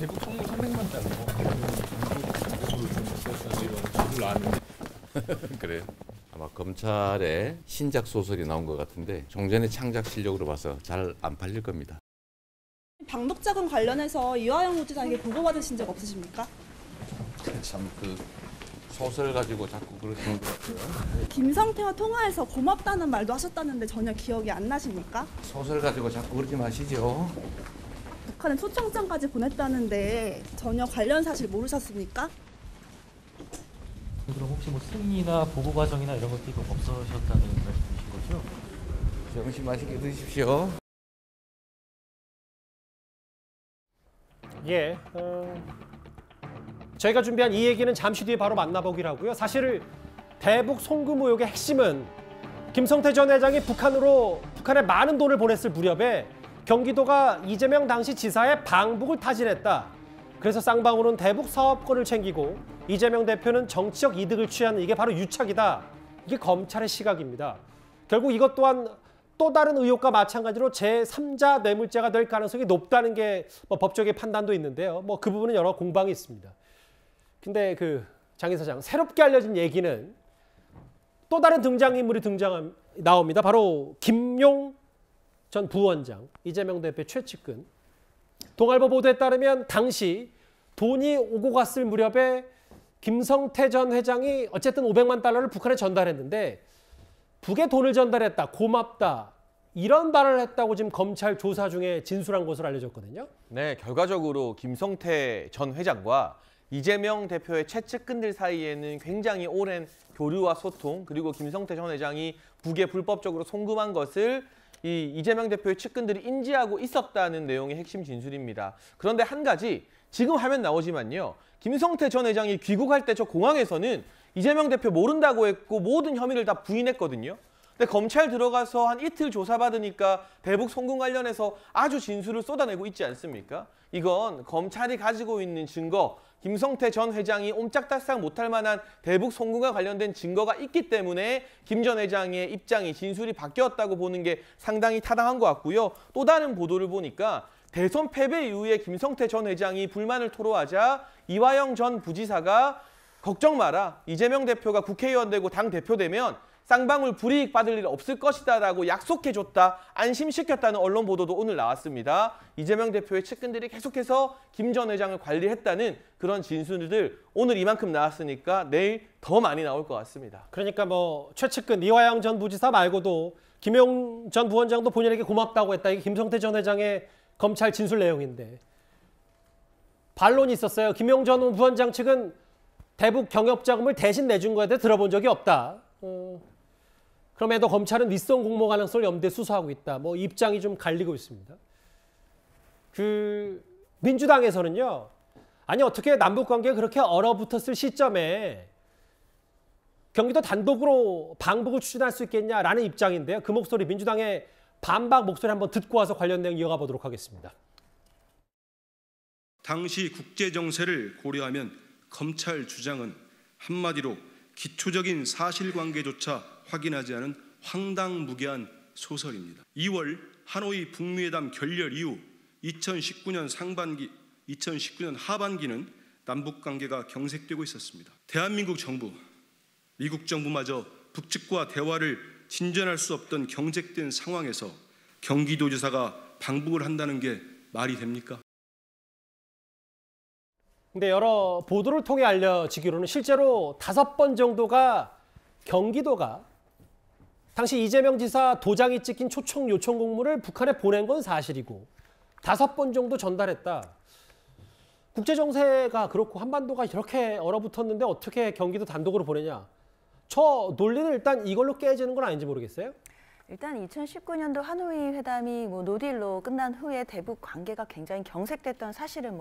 대북 선물 300만 달러 이런 나왔는데 그래요. 아마 검찰의 신작 소설이 나온 것 같은데 종전의 창작 실력으로 봐서 잘 안 팔릴 겁니다. 방북자금 관련해서 이화영 후지사에게 보고받으신 적 없으십니까? 참 그 소설 가지고 자꾸 그러시는 것 같아요. 김성태와 통화해서 고맙다는 말도 하셨다는데 전혀 기억이 안 나십니까? 소설 가지고 자꾸 그러지 마시죠. 북한에 초청장까지 보냈다는데 전혀 관련 사실 모르셨습니까? 그럼 혹시 뭐 승인이나 보고 과정이나 이런 것들이 없으셨다는 말씀이신 거죠? 점심 맛있게 드십시오. 예, 저희가 준비한 이 얘기는 잠시 뒤에 바로 만나보기로 하고요. 사실 대북 송금 의혹의 핵심은 김성태 전 회장이 북한에 많은 돈을 보냈을 무렵에 경기도가 이재명 당시 지사의 방북을 타진했다. 그래서 쌍방울은 대북 사업권을 챙기고 이재명 대표는 정치적 이득을 취하는 이게 바로 유착이다. 이게 검찰의 시각입니다. 결국 이것 또한 또 다른 의혹과 마찬가지로 제3자 뇌물죄가 될 가능성이 높다는 게 법적인 판단도 있는데요. 그 부분은 여러 공방이 있습니다. 근데 장 이사장, 새롭게 알려진 얘기는 또 다른 등장인물이 나옵니다. 바로 김용 전 부원장, 이재명 대표 최측근. 동아일보 보도에 따르면 당시 돈이 오고 갔을 무렵에 김성태 전 회장이 어쨌든 500만 달러를 북한에 전달했는데 북에 돈을 전달했다, 고맙다, 이런 발언을 했다고 지금 검찰 조사 중에 진술한 것으로 알려졌거든요. 네, 결과적으로 김성태 전 회장과 이재명 대표의 최측근들 사이에는 굉장히 오랜 교류와 소통, 그리고 김성태 전 회장이 북에 불법적으로 송금한 것을 이재명 대표의 측근들이 인지하고 있었다는 내용의 핵심 진술입니다. 그런데 한 가지, 지금 화면 나오지만요. 김성태 전 회장이 귀국할 때 저 공항에서는 이재명 대표 모른다고 했고 모든 혐의를 다 부인했거든요. 근데 검찰 들어가서 한 이틀 조사받으니까 대북 송금 관련해서 아주 진술을 쏟아내고 있지 않습니까? 이건 검찰이 가지고 있는 증거, 김성태 전 회장이 옴짝달싹 못할 만한 대북 송금과 관련된 증거가 있기 때문에 김 전 회장의 입장이, 진술이 바뀌었다고 보는 게 상당히 타당한 것 같고요. 또 다른 보도를 보니까 대선 패배 이후에 김성태 전 회장이 불만을 토로하자 이화영 전 부지사가 걱정 마라, 이재명 대표가 국회의원 되고 당대표 되면 쌍방울 불이익 받을 일 없을 것이다라고 약속해줬다, 안심시켰다는 언론 보도도 오늘 나왔습니다. 이재명 대표의 측근들이 계속해서 김 전 회장을 관리했다는 그런 진술들 오늘 이만큼 나왔으니까 내일 더 많이 나올 것 같습니다. 그러니까 최측근 이화영 전 부지사 말고도 김용 전 부원장도 본인에게 고맙다고 했다. 이게 김성태 전 회장의 검찰 진술 내용인데 반론이 있었어요. 김용 전 부원장 측은 대북 경협자금을 대신 내준 거에 대해 들어본 적이 없다. 그럼에도 검찰은 윗선 공모 가능성을 염두에 수사하고 있다. 입장이 좀 갈리고 있습니다. 민주당에서는요. 아니 어떻게 남북관계가 그렇게 얼어붙었을 시점에 경기도 단독으로 방북을 추진할 수 있겠냐라는 입장인데요. 그 목소리, 민주당의 반박 목소리 한번 듣고 와서 관련 내용 이어가 보도록 하겠습니다. 당시 국제정세를 고려하면 검찰 주장은 한마디로 기초적인 사실관계조차 확인하지 않은 황당무계한 소설입니다. 2월 하노이 북미회담 결렬 이후 2019년 하반기는 남북관계가 경색되고 있었습니다. 대한민국 정부, 미국 정부마저 북측과 대화를 진전할 수 없던 경색된 상황에서 경기도지사가 방북을 한다는 게 말이 됩니까? 근데 여러 보도를 통해 알려지기로는 실제로 5번 정도가 경기도가 당시 이재명 지사 도장이 찍힌 초청 요청 공문을 북한에 보낸 건 사실이고 5번 정도 전달했다. 국제정세가 그렇고 한반도가 이렇게 얼어붙었는데 어떻게 경기도 단독으로 보내냐. 저 논리는 일단 이걸로 깨지는 건 아닌지 모르겠어요. 일단 2019년도 하노이 회담이 노딜로 끝난 후에 대북 관계가 굉장히 경색됐던 사실은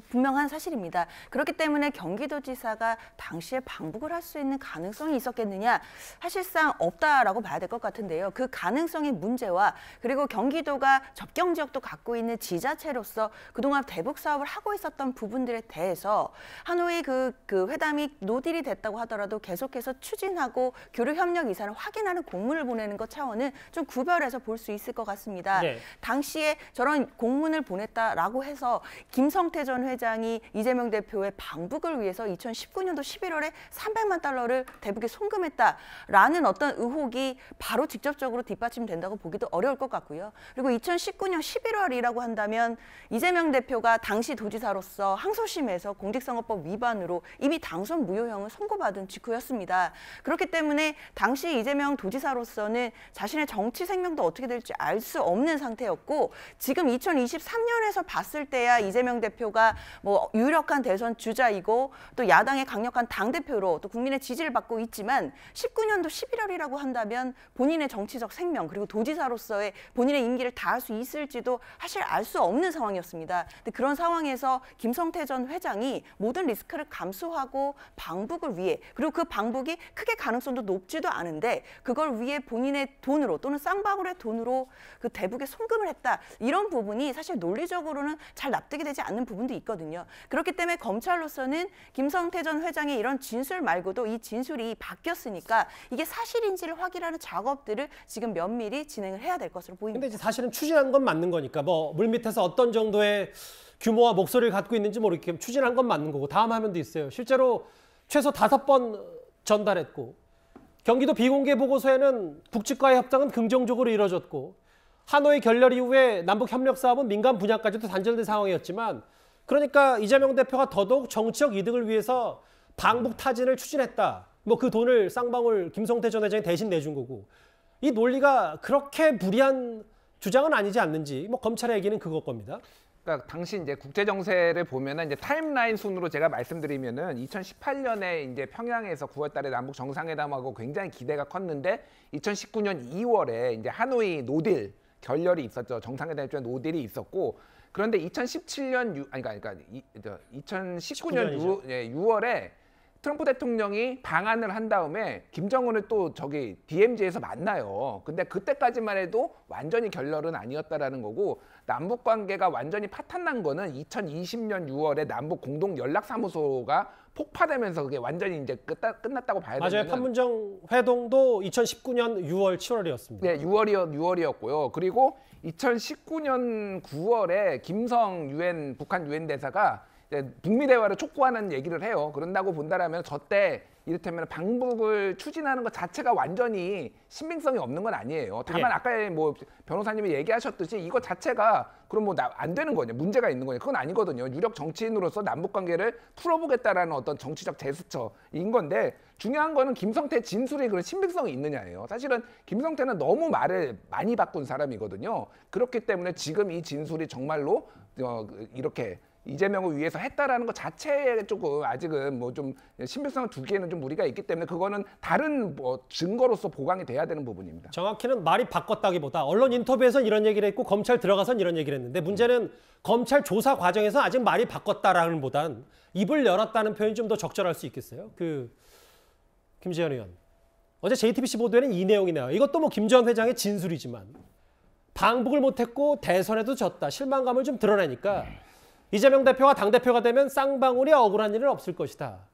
분명한 사실입니다. 그렇기 때문에 경기도지사가 당시에 방북을 할 수 있는 가능성이 있었겠느냐? 사실상 없다라고 봐야 될 것 같은데요. 그 가능성의 문제와 그리고 경기도가 접경 지역도 갖고 있는 지자체로서 그동안 대북 사업을 하고 있었던 부분들에 대해서 하노이 그 회담이 노딜이 됐다고 하더라도 계속해서 추진하고 교류 협력 이사를 확인하는 공문을 보내는 것 차원은 부분은 좀 구별해서 볼 수 있을 것 같습니다. 네. 당시에 저런 공문을 보냈다라고 해서 김성태 전 회장이 이재명 대표의 방북을 위해서 2019년도 11월에 300만 달러를 대북에 송금했다라는 어떤 의혹이 바로 직접적으로 뒷받침된다고 보기도 어려울 것 같고요. 그리고 2019년 11월이라고 한다면 이재명 대표가 당시 도지사로서 항소심에서 공직선거법 위반으로 이미 당선 무효형을 선고받은 직후였습니다. 그렇기 때문에 당시 이재명 도지사로서는 자신의 정치 생명도 어떻게 될지 알 수 없는 상태였고 지금 2023년에서 봤을 때야 이재명 대표가 뭐 유력한 대선 주자이고 또 야당의 강력한 당대표로 또 국민의 지지를 받고 있지만 19년도 11월이라고 한다면 본인의 정치적 생명 그리고 도지사로서의 본인의 임기를 다할 수 있을지도 사실 알 수 없는 상황이었습니다. 근데 그런 상황에서 김성태 전 회장이 모든 리스크를 감수하고 방북을 위해 그리고 그 방북이 크게 가능성도 높지도 않은데 그걸 위해 본인의 돈으로 또는 쌍방울의 돈으로 그 대북에 송금을 했다. 이런 부분이 사실 논리적으로는 잘 납득이 되지 않는 부분도 있거든요. 그렇기 때문에 검찰로서는 김성태 전 회장의 이런 진술 말고도 이 진술이 바뀌었으니까 이게 사실인지를 확인하는 작업들을 지금 면밀히 진행을 해야 될 것으로 보입니다. 근데 이제 사실은 추진한 건 맞는 거니까 뭐 물밑에서 어떤 정도의 규모와 목소리를 갖고 있는지 모르겠지만 추진한 건 맞는 거고 다음 화면도 있어요. 실제로 최소 5번 전달했고 경기도 비공개 보고서에는 북측과의 협상은 긍정적으로 이뤄졌고 하노이 결렬 이후에 남북 협력 사업은 민간 분야까지도 단절된 상황이었지만 그러니까 이재명 대표가 더더욱 정치적 이득을 위해서 방북 타진을 추진했다. 뭐 그 돈을 쌍방울 김성태 전 회장이 대신 내준 거고 이 논리가 그렇게 무리한 주장은 아니지 않는지 뭐 검찰의 얘기는 그것 겁니다. 그러니까 당시 이제 국제 정세를 보면은 이제 타임라인 순으로 제가 말씀드리면은 2018년에 이제 평양에서 9월달에 남북 정상회담하고 굉장히 기대가 컸는데 2019년 2월에 이제 하노이 노딜 결렬이 있었죠. 정상회담 중 노딜이 있었고 그런데 2017년 2019년 6월에 트럼프 대통령이 방한을 한 다음에 김정은을 또 저기 DMZ에서 만나요. 근데 그때까지만 해도 완전히 결렬은 아니었다라는 거고 남북 관계가 완전히 파탄난 거는 2020년 6월에 남북 공동 연락사무소가 폭파되면서 그게 완전히 이제 끝났다고 봐야 되는. 맞아요. 판문점 회동도 2019년 6월, 7월이었습니다. 네, 6월이었고요. 그리고 2019년 9월에 김성 북한 유엔 대사가 북미 대화를 촉구하는 얘기를 해요. 그런다고 본다라면 저때 이를테면 방북을 추진하는 것 자체가 완전히 신빙성이 없는 건 아니에요. 다만 아까 뭐 변호사님이 얘기하셨듯이 이거 자체가 그럼 뭐 안 되는 거냐, 문제가 있는 거냐, 그건 아니거든요. 유력 정치인으로서 남북 관계를 풀어보겠다라는 어떤 정치적 제스처인 건데 중요한 거는 김성태 진술이 그런 신빙성이 있느냐예요. 사실은 김성태는 너무 말을 많이 바꾼 사람이거든요. 그렇기 때문에 지금 이 진술이 정말로 이렇게 이재명을 위해서 했다라는 것 자체에 조금 아직은 뭐 좀 신빙성을 두기에는 좀 무리가 있기 때문에 그거는 다른 뭐 증거로서 보강이 돼야 되는 부분입니다. 정확히는 말이 바꿨다기보다 언론 인터뷰에선 이런 얘기를 했고 검찰 들어가선 이런 얘기를 했는데 문제는 검찰 조사 과정에서 아직 말이 바꿨다라는 보단 입을 열었다는 표현이 좀 더 적절할 수 있겠어요. 김재현 의원. 어제 JTBC 보도에는 이 내용이 나와요. 이것도 뭐 김 전 회장의 진술이지만 방북을 못했고 대선에도 졌다. 실망감을 좀 드러내니까 이재명 대표가 당대표가 되면 쌍방울이 억울한 일은 없을 것이다.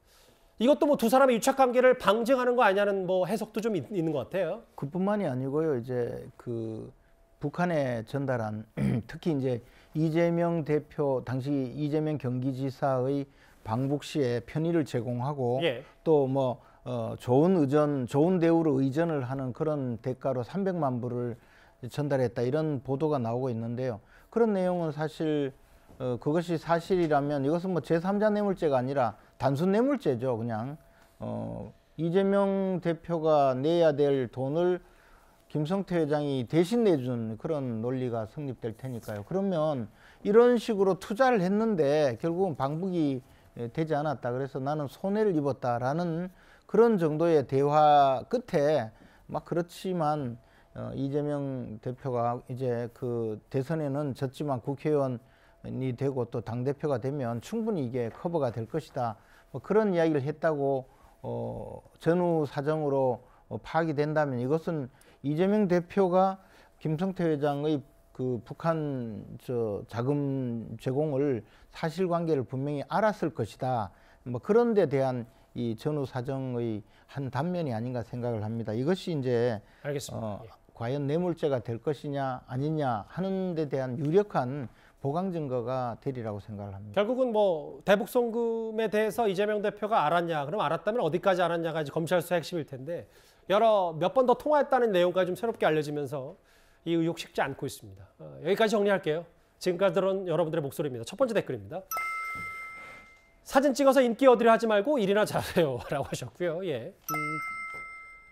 이것도 뭐 두 사람의 유착관계를 방증하는 거 아니냐는 뭐 해석도 좀 있는 것 같아요. 그뿐만이 아니고요. 이제 그 북한에 전달한 특히 이제 이재명 대표 당시 이재명 경기지사의 방북 시에 편의를 제공하고 또 뭐 좋은 대우로 의전을 하는 그런 대가로 300만 불을 전달했다 이런 보도가 나오고 있는데요. 그런 내용은 사실 그것이 사실이라면 이것은 뭐 제3자 뇌물죄가 아니라 단순 뇌물죄죠. 그냥 이재명 대표가 내야 될 돈을 김성태 회장이 대신 내준 그런 논리가 성립될 테니까요. 그러면 이런 식으로 투자를 했는데 결국은 방북이 되지 않았다. 그래서 나는 손해를 입었다라는 그런 정도의 대화 끝에 막 그렇지만 이재명 대표가 이제 그 대선에는 졌지만 국회의원이 되고 또 당대표가 되면 충분히 이게 커버가 될 것이다. 뭐 그런 이야기를 했다고 전후 사정으로 파악이 된다면 이것은 이재명 대표가 김성태 회장의 그 북한 자금 제공을 사실관계를 분명히 알았을 것이다. 뭐 그런 데 대한 이 전후 사정의 한 단면이 아닌가 생각을 합니다. 이것이 이제 알겠습니다. 과연 뇌물죄가 될 것이냐 아니냐 하는 데 대한 유력한 보강 증거가 되리라고 생각을 합니다. 결국은 뭐 대북 송금에 대해서 이재명 대표가 알았냐, 그럼 알았다면 어디까지 알았냐가 이제 검찰 수사 핵심일 텐데 몇 번 더 통화했다는 내용까지 좀 새롭게 알려지면서 이 의혹 식지 않고 있습니다. 여기까지 정리할게요. 지금까지 들은 여러분들의 목소리입니다. 첫 번째 댓글입니다. 사진 찍어서 인기 얻으려 하지 말고 일이나 잘해요 라고 하셨고요. 예.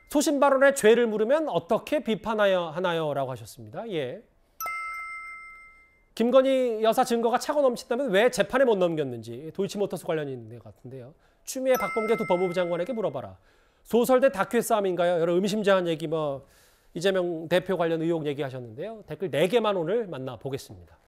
소신 발언에 죄를 물으면 어떻게 비판하나요? 라고 하셨습니다. 예. 김건희 여사 증거가 차고 넘친다면 왜 재판에 못 넘겼는지 도이치모터스 관련이 있는 것 같은데요. 추미애 박범계 두 법무부 장관에게 물어봐라. 소설대 다큐의 싸움인가요? 여러 의미심장한 얘기 이재명 대표 관련 의혹 얘기하셨는데요. 댓글 4개만 오늘 만나보겠습니다.